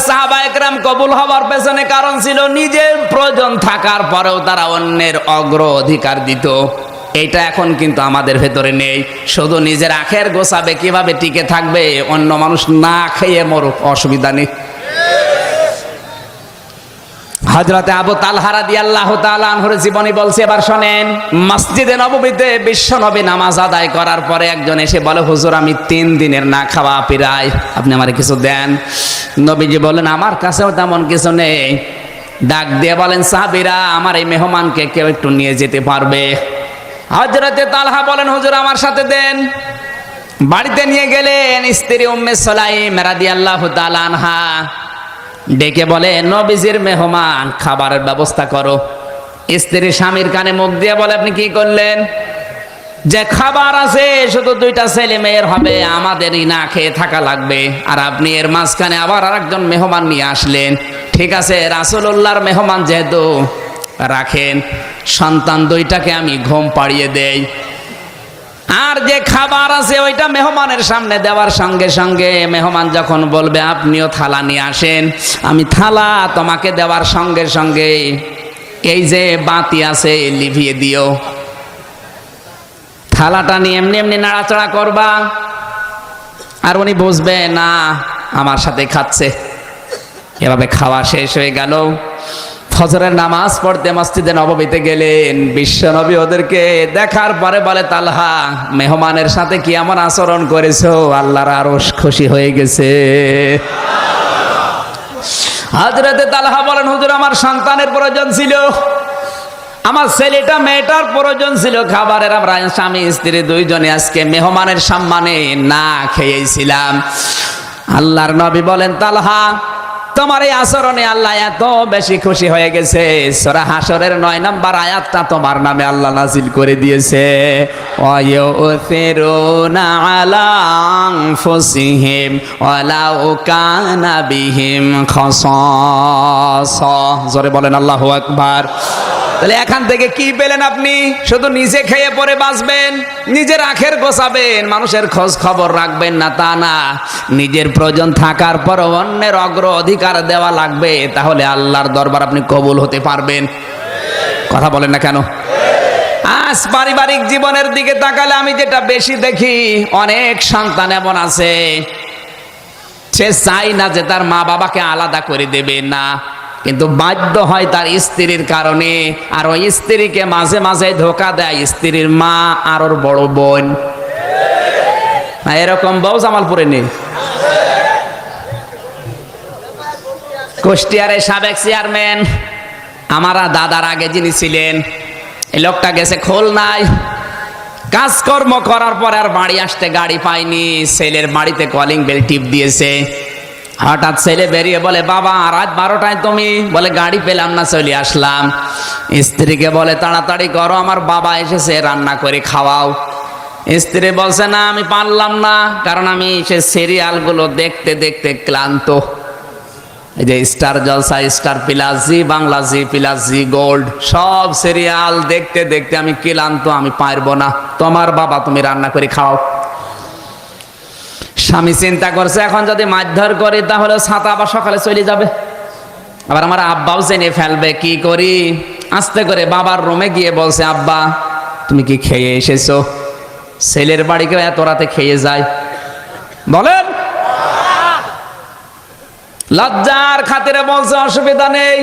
সাহাবা একরাম কবুল হওয়ার পেছনে কারণ ছিল নিজের প্রয়োজন থাকার পরেও তারা অন্যের অগ্রাধিকার দিত। এইটা এখন কিন্তু আমাদের ভেতরে নেই। শুধু নিজের আখের গোছাবে, কিভাবে টিকে থাকবে, অন্য মানুষ না খেয়ে মরুক, অসুবিধা নেই। হযরতে আবু তালহা রাদিয়াল্লাহু তাআলা আনহুর জীবনী বলছে, এবার শুনেন। মসজিদে নববীতে বিশ্বনবী নামাজ আদায় করার পরে একজন এসে বলে, হুজুর আমি 3 দিনের না খাওয়া পিরাই, আপনি আমারে কিছু দেন। নবীজি বলেন, আমার কাছেও তেমন কিছু নেই। ডাক দিয়ে বলেন, সাহাবীরা আমার এই মেহমানকে কেউ একটু নিয়ে যেতে পারবে? হযরতে তালহা বলেন, হুজুর আমার সাথে দেন। বাড়িতে নিয়ে গেলেন। স্ত্রী উম্মে সুলাইম রাদিয়াল্লাহু তাআলা আনহা ডেকে বলে, নবীজির মেহমান, খাবারের ব্যবস্থা করো। স্ত্রী স্বামীর কানে মুখ দিয়ে বলে, আপনি কি করলেন? যে খাবার আছে শুধু 2টা ছেলে মেয়ের হবে, আমাদেরই না খেয়ে থাকা লাগবে, আর আপনি এর মাঝখানে আবার আরেকজন মেহমান নিয়ে আসলেন। ঠিক আছে, রাসূলুল্লাহর মেহমান যেহেতু, রাখেন। সন্তান 2টাকে আমি ঘুম পাড়িয়ে দেই, আর যে খাবার আছে ওইটা মেহমানের সামনে দেওয়ার সঙ্গে সঙ্গে মেহমান যখন বলবে আপনিও থালা নিয়ে আসেন, আমি থালা তোমাকে দেওয়ার সঙ্গে সঙ্গে এই যে বাতি আছে লিভিয়ে দিও। থালাটা নিয়ে এমনি এমনি নাড়াচাড়া করবা, আর উনি বুঝবে না আমার সাথে খাচ্ছে। এভাবে খাওয়া শেষ হয়ে গেল। ফজরের নামাজ পড়তে মসজিদে নববীতে গেলেন। বিশ্বনবী ওদেরকে দেখার পরে বলে, তালহা মেহমানের সাথে কি এমন আচরণ করেছো, আল্লাহর আরশ খুশি হয়ে গেছে। হযরতে তালহা বলেন, হুজুর আমার সন্তানের প্রয়োজন ছিল, আমার ছেলেটা মেয়েটার প্রয়োজন ছিল খাবারের। আমরা স্বামী স্ত্রী 2 জনে আজকে মেহমানের সম্মানে না খেয়েছিলাম। আল্লাহর নবী বলেন, তালহা তোমার এই আচরণে আল্লাহ এত বেশি খুশি হয়ে গেছে, সূরা হাশরের 9 নম্বর আয়াতটা তোমার নামে আল্লাহ নাজিল করে দিয়েছে। ওয়ায়ুসিরুনা আলা আনফুসিহিম ওয়ালাউ কানা বিহিম খাসাসা। জোরে বলেন আল্লাহু আকবার। তাহলে এখান থেকে কি পেলেন আপনি? শুধু নিজে খেয়ে পরে বাঁচবেন, নিজের আখের গোছাবেন, মানুষের খোঁজ খবর রাখবেন না তা না। নিজের প্রয়োজন থাকার পর অন্যের অগ্রাধিকার দেওয়া লাগবে, তাহলে আল্লাহর দরবার আপনি কবুল হতে পারবেন। কথা বলেন না কেন? আজ পারিবারিক জীবনের দিকে তাকালে আমি যেটা বেশি দেখি, অনেক সন্তান এমন আছে সে চাই না যে তার মা বাবাকে আলাদা করে দেবে না, কিন্তু বাধ্য হয় তার স্ত্রীর কারণে। আর ওই স্ত্রীকে মাঝে মাঝে ধোকা দেয় স্ত্রীর মা আর ওর বড় বোন। এরকম বউ জামালপুরে নেই? কুষ্টিয়ারে সাবেক চেয়ারম্যান আমার দাদার আগে যিনি ছিলেন, এই লোকটা গেছে খুলনায় কাজকর্ম করার পর আর বাড়ি আসতে গাড়ি পায়নি। ছেলের বাড়িতে কলিং বেল টিপ দিয়েছে। হঠাৎ ছেলে বেরিয়ে বলে, বাবা রাত 12টায় তুমি? বলে গাড়ি পেলাম না, চলে আসলাম। স্ত্রীকে বলে, তাড়াতাড়ি করো, আমার বাবা এসেছে, রান্না করে খাওয়াও। স্ত্রী বলছে, না আমি পারলাম না, কারণ আমি সে সিরিয়ালগুলো দেখতে দেখতে ক্লান্ত। এই যে স্টার জলসা, স্টার প্লাস, জি বাংলা, জি প্লাস, জি গোল্ড, সব সিরিয়াল দেখতে দেখতে আমি ক্লান্ত, আমি পারবো না, তোমার বাবা তুমি রান্না করে খাও। স্বামী চিন্তা করছে, এখন যদি মারধর করি তাহলে ছাতা আবার সকালে চলে যাবে, আবার আমার আব্বাও জেনে ফেলবে। কি করি? আস্তে করে বাবার রুমে গিয়ে বলছে, আব্বা তুমি কি খেয়ে এসেছো? ছেলের বাড়ি কেউ এত রাতে খেয়ে যায়? বলেন। লজ্জার খাতিরে বলছে, অসুবিধা নেই,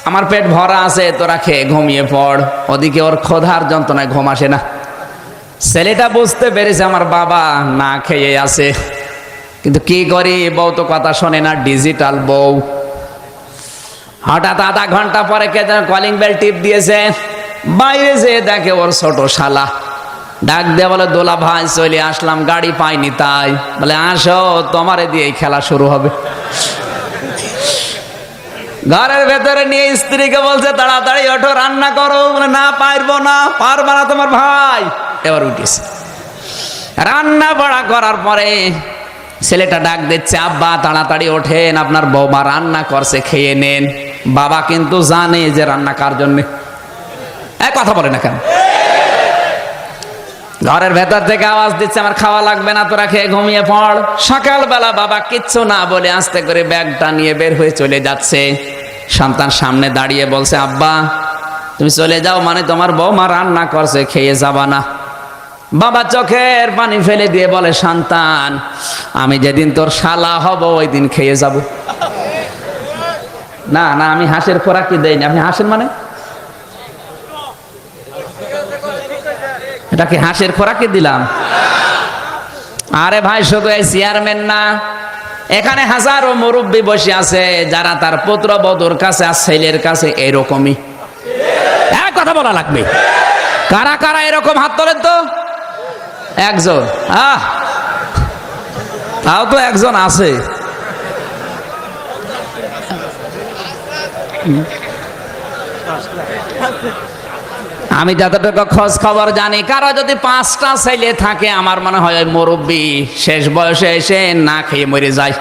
আমার পেট ভরা আছে, তোরা খেয়ে ঘুমিয়ে পড়। ওদিকে ওর ক্ষুধার যন্ত্রণায় ঘুম আসে না। ছেলেটা বুঝতে পেরেছে আমার বাবা না খেয়ে আছে, কিন্তু কি করি, বউ তো কথা শোনে না, ডিজিটাল বউ। হঠাৎ আধা ঘন্টা পরে কে যেন কলিং বেল টিপ দিয়েছে। বাইরে যেয়ে দেখে ওর ছোট শালা। ডাক দিয়ে বলে, দোলা ভাই চলে আসলাম, গাড়ি পাইনি তাই। বলে, আসো, তোমারে দিয়ে খেলা শুরু হবে। ঘরের ভেতরে নিয়ে স্ত্রীকে বলছে, তাড়াতাড়ি ওঠো, রান্না করো। বলে, না পারবো না। পারবা না তোমার ভাই? এবার উঠেছে। রান্না বাড়া করার পরে ছেলেটা ডাক দিচ্ছে, আব্বা তাড়াতাড়ি ওঠেন, আপনার বৌমা রান্না করছে, খেয়ে নেন। বাবা কিন্তু জানে যে রান্না কার জন্য। কথা বলে না কেন? ঘরের ভেতর থেকে আওয়াজ দিচ্ছে আমার খাওয়া লাগবে না, তোরা খেয়ে ঘুমিয়ে পড়। সকালবেলা বাবা কিচ্ছু না বলে আস্তে করে ব্যাগটা নিয়ে বের হয়ে চলে যাচ্ছে। সন্তান সামনে দাঁড়িয়ে বলছে, আব্বা তুমি চলে যাও মানে তোমার বৌমা রান্না করছে, খেয়ে যাবা না? বাবা চোখের পানি ফেলে দিয়ে বলে, সন্তান আমি যেদিন তোর শালা হব ওই দিন খেয়ে যাব। না না, আমি হাঁসের খোরাকি দেইনি। আপনি হাসেন মানে? এটা কি হাঁসের খোরাকি দিলাম? আরে ভাই, শুধু এই চেয়ারম্যান না, এখানে হাজারো মুরব্বী বসে আছে যারা তার পুত্রবধূর কাছে আর ছেলের কাছে এরকমই। এক কথা বলা লাগবে, কারা কারা এরকম হাত তোলেন তো? একজন, তাও তো একজন আছে। আমি যতটুকু খোঁজ খবর জানি, কারো যদি 5টা ছেলে থাকে আমার মনে হয় ওই মুরব্বী শেষ বয়সে এসে না খেয়ে মরে যায়।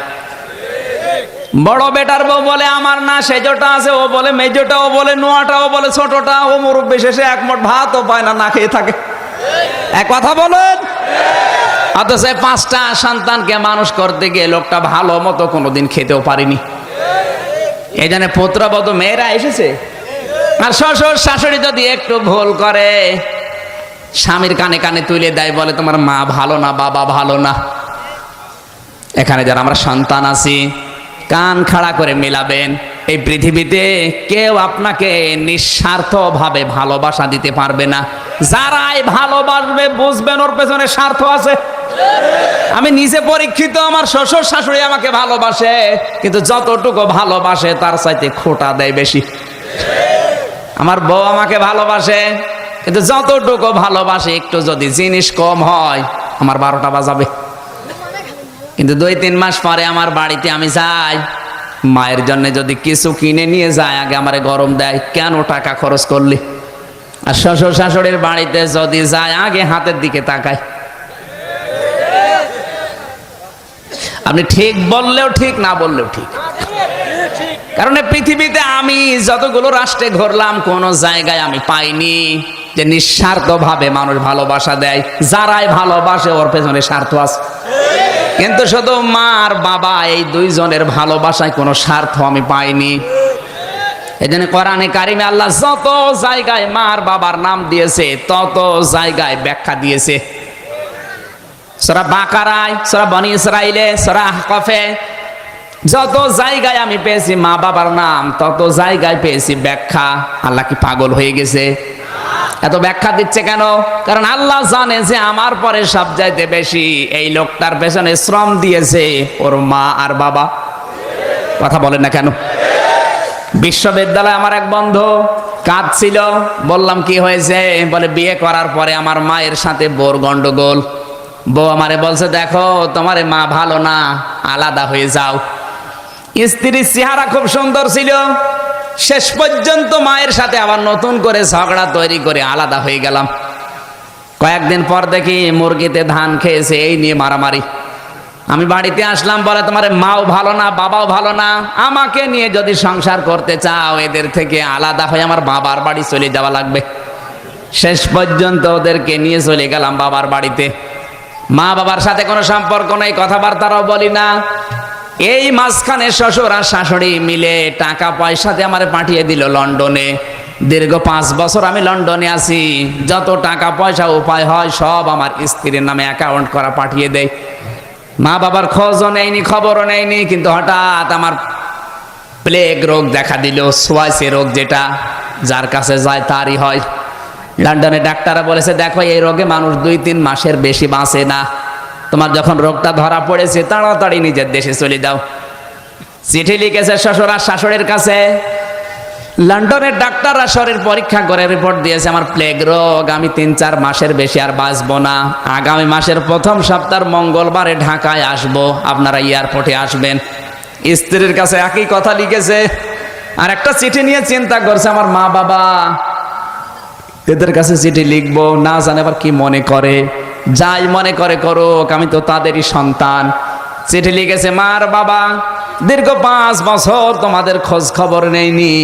বড় বেটার বউ বলে আমার না, সেজোটা আছে, ও বলে মেজোটা, ও বলে নোয়াটা, ও বলে ছোটটা, ও মুরব্বী শেষে এক মুঠ ভাতও পায় না, না খেয়ে থাকে। এক কথা বলেন। অথচ 5টা সন্তানকে মানুষ করতে গিয়ে লোকটা ভালো মতো কোনোদিন খেতেও পারিনি। এই জন্য পুত্রবধূ মেয়েরা এসেছে। আর শ্বশুর শাশুড়ি যদি একটু ভুল করে, স্বামীর কানে কানে তুলে দেয়, বলে তোমার মা ভালো না, বাবা ভালো না। এখানে যারা আমরা সন্তান আছি, কান খাড়া করে মিলাবেন। এই পৃথিবীতে কেউ আপনাকে নিঃস্বার্থ ভাবে ভালোবাসা দিতে পারবে না। যারাই ভালোবাসবে বুঝবেন ওর পেছনে স্বার্থ আছে। আমি নিজে পরীক্ষিত, আমার শ্বশুর শাশুড়ি আমাকে ভালোবাসে, কিন্তু যতটুকু ভালোবাসে তার চাইতে খোটা দেয় বেশি। আমার বউ আমাকে ভালোবাসে, কিন্তু যতটুকু ভালোবাসে একটু যদি জিনিস কম হয় আমার 12টা বাজাবে। কিন্তু 2-3 মাস পরে আমার বাড়িতে আমি যাই, মায়ের জন্য যদি কিছু কিনে নিয়ে যায় আগে আমারে গরম দেয়, কেন টাকা খরচ করলি? আর শ্বশুর শাশুড়ির বাড়িতে যদি যায় আগে হাতের দিকে তাকায়। আপনি ঠিক বললেও ঠিক, না বললেও ঠিক। কারণ পৃথিবীতে আমি যতগুলো রাষ্ট্রে ঘুরলাম, কোন জায়গায় আমি পাইনি যে নিঃস্বার্থ ভাবে মানুষ ভালোবাসা দেয়। যারাই ভালোবাসে ওর পেছনে স্বার্থ আছে। কিন্তু শুধু মা আর বাবা, এই 2 জনের ভালোবাসায় কোনো স্বার্থ আমি পাইনি। এই জন্য কোরআনে কারিমে আল্লাহ যত জায়গায় মা আর বাবার নাম দিয়েছে, তত জায়গায় ব্যাখ্যা দিয়েছে। সূরা বাকারায়, সূরা বনি ইসরাইলে, সূরা আহকাফে, যত জায়গায় আমি পেয়েছি মা বাবার নাম, তত জায়গায় পেয়েছি ব্যাখ্যা। আল্লাহ কি পাগল হয়ে গেছে? এত ব্যাখ্যা দিচ্ছে কেন? কারণ আল্লাহ জানে যে আমার পরে সব চাইতে বেশি এই লোকটার পেছনে শ্রম দিয়েছে ওর মা আর বাবা। কথা বলেন না কেন? বিশ্ববিদ্যালয়ে আমার এক বন্ধু কাঁদছিল। বললাম কি হয়েছে? বলে বিয়ে করার পরে আমার মায়ের সাথে বউর গন্ডগোল। বউ আমারে বলছে, দেখো তোমার মা ভালো না, আলাদা হয়ে যাও। স্ত্রীর চেহারা খুব সুন্দর ছিল, শেষ পর্যন্ত মায়ের সাথে আবার নতুন করে ঝগড়া তৈরি করে আলাদা হয়ে গেলাম। কয়েকদিন পর দেখি মুরগিতে ধান খেয়েছে, এই নিয়ে মারামারি। আমি বাড়িতে আসলাম, বলে তোমার মাও ভালো না, বাবাও ভালো না, আমাকে নিয়ে যদি সংসার করতে চাও এদের থেকে আলাদা হয়ে আমার বাবার বাড়ি চলে যাওয়া লাগবে। শেষ পর্যন্ত ওদেরকে নিয়ে চলে গেলাম বাবার বাড়িতে। মা বাবার সাথে কোনো সম্পর্ক নেই, কথাবার্তাও বলি না। এই মাঝখানে শ্বশুর আর শাশুড়ি মিলে টাকা পয়সা দিয়ে আমারে পাঠিয়ে দিল লন্ডনে। দীর্ঘ 5 বছর আমি লন্ডনে আছি। যত টাকা পয়সা উপায় হয় সব আমার স্ত্রীর নামে অ্যাকাউন্ট করা পাঠিয়ে দেয়। মা বাবার খোঁজও নেয়নি, খবরও নেয়নি। কিন্তু হঠাৎ আমার প্লেগ রোগ দেখা দিল, সোয়াইসি রোগ, যেটা যার কাছে যায় তারই হয়। লন্ডনে ডাক্তাররা বলেছে, দেখো এই রোগে মানুষ 2-3 মাসের বেশি বাঁচে না। তোমার যখন রোগটা ধরা পড়েছে তাড়াতাড়ি নিজের দেশে চলে যাও। চিঠি লিখেছে শ্বশুর আর শাশুড়ির কাছে। লন্ডনের ডাক্তাররা শরীর পরীক্ষা করে রিপোর্ট দিয়েছে আমার প্লেগ রোগ, আমি 3-4 মাসের বেশি আর বাঁচবো না। আগামী মাসের প্রথম সপ্তাহের মঙ্গলবারে ঢাকায় আসবো, আপনারা এয়ারপোর্টে আসবেন। স্ত্রীর কাছে একই কথা লিখেছে। আর একটা চিঠি নিয়ে চিন্তা করছে আমার মা বাবা, এদের কাছে চিঠি লিখবো, না জানে আবার কি মনে করে। যাই মনে করে করুক, আমি তো তাদেরই সন্তান। চিঠি লিখেছে, মার বাবা দীর্ঘ 5 বছর তোমাদের খোঁজ খবর নেইনি,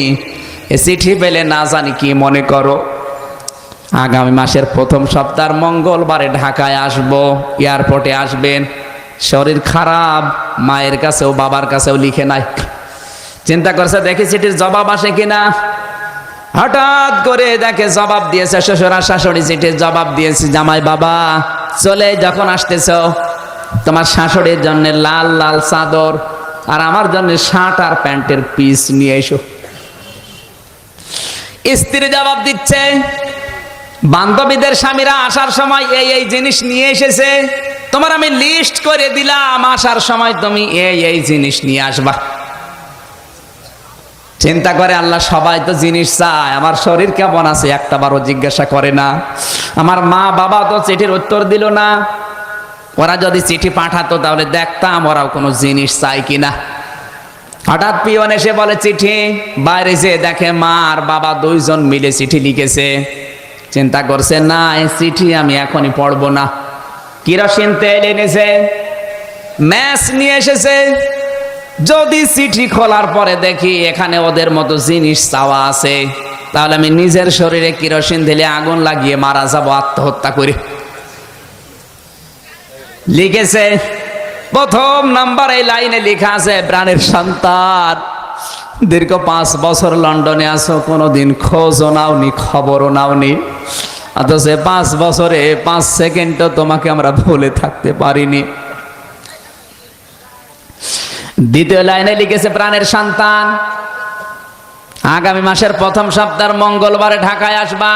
এ চিঠি পেলে না জানি কি মনে করো। আগামী মাসের প্রথম সপ্তাহের মঙ্গলবারে ঢাকায় আসব, এয়ারপোর্টে আসবেন। শরীর খারাপ, মায়ের কাছেও বাবার কাছেও লিখে নাই। চিন্তা করছে দেখি চিঠির জবাব আসে কিনা। হঠাৎ করে দেখে জবাব দিয়েছে, শ্বশুর আর শাশুড়ি চিঠির জবাব দিয়েছে, জামাই বাবা চলে যখন আসতেছ তোমার শাশুড়ির জন্য লাল লাল চাদর আর আমার জন্য শার্ট আর প্যান্টের পিস নিয়ে এসো। স্ত্রী জবাব দিচ্ছে, বান্ধবীদের স্বামীরা আসার সময় এই এই জিনিস নিয়ে এসেছে, তোমার আমি লিস্ট করে দিলাম, আসার সময় তুমি এই এই জিনিস নিয়ে আসবা। চিন্তা করে আল্লাহ, সবাই তো জিনিস চায়, আমার শরীর কেমন আছে একটা বারও জিজ্ঞাসা করে না। আমার মা বাবা তো চিঠির উত্তর দিল না, ওরা যদি চিঠি পাঠাতো তাহলে দেখতাম ওরাও কোনো জিনিস চায় কিনা। হঠাৎ পিয়ন এসে বলে চিঠি, বাইরে যে দেখে মা আর বাবা দুইজন মিলে চিঠি লিখেছে। চিন্তা করছে না, এই চিঠি আমি এখনই পড়বো না। কেরোসিন তেল এনেছে, ম্যাচ নিয়ে এসেছে। যদি চিঠি খোলার পরে দেখি এখানে ওদের মতো জিনিস চাওয়া আছে, তাহলে আমি নিজের শরীরে কেরোসিন ঢেলে আগুন লাগিয়ে মারা যাবো আত্মহত্যা করে। লিখেছে প্রথম নাম্বার এই লাইনে লেখা আছে, প্রাণের সন্তান, দীর্ঘ 5 বছর লন্ডনে আছো, কোনোদিন খোঁজও নাওনি, খবরও নাওনি, অথচ 5 বছরে 5 সেকেন্ডও তোমাকে আমরা ভুলে থাকতে পারিনি। দ্বিতীয় লাইনে লিখেছে, প্রাণের সন্তান, আগামী মাসের প্রথম সপ্তাহের মঙ্গলবারে ঢাকায় আসবা।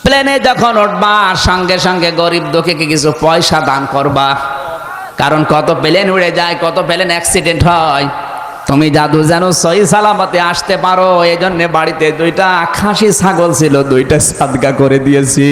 প্লেনে যখন উঠবা সঙ্গে সঙ্গে গরিব দুঃখীকে কিছু পয়সা দান করবা, কারণ কত প্লেন উড়ে যায়, কত প্লেন অ্যাক্সিডেন্ট হয়। তুমি জাদু যেন সহি সালামতে আসতে পারো, এই জন্য বাড়িতে 2টা খাসি ছাগল ছিল, 2টা সাদগা করে দিয়েছি।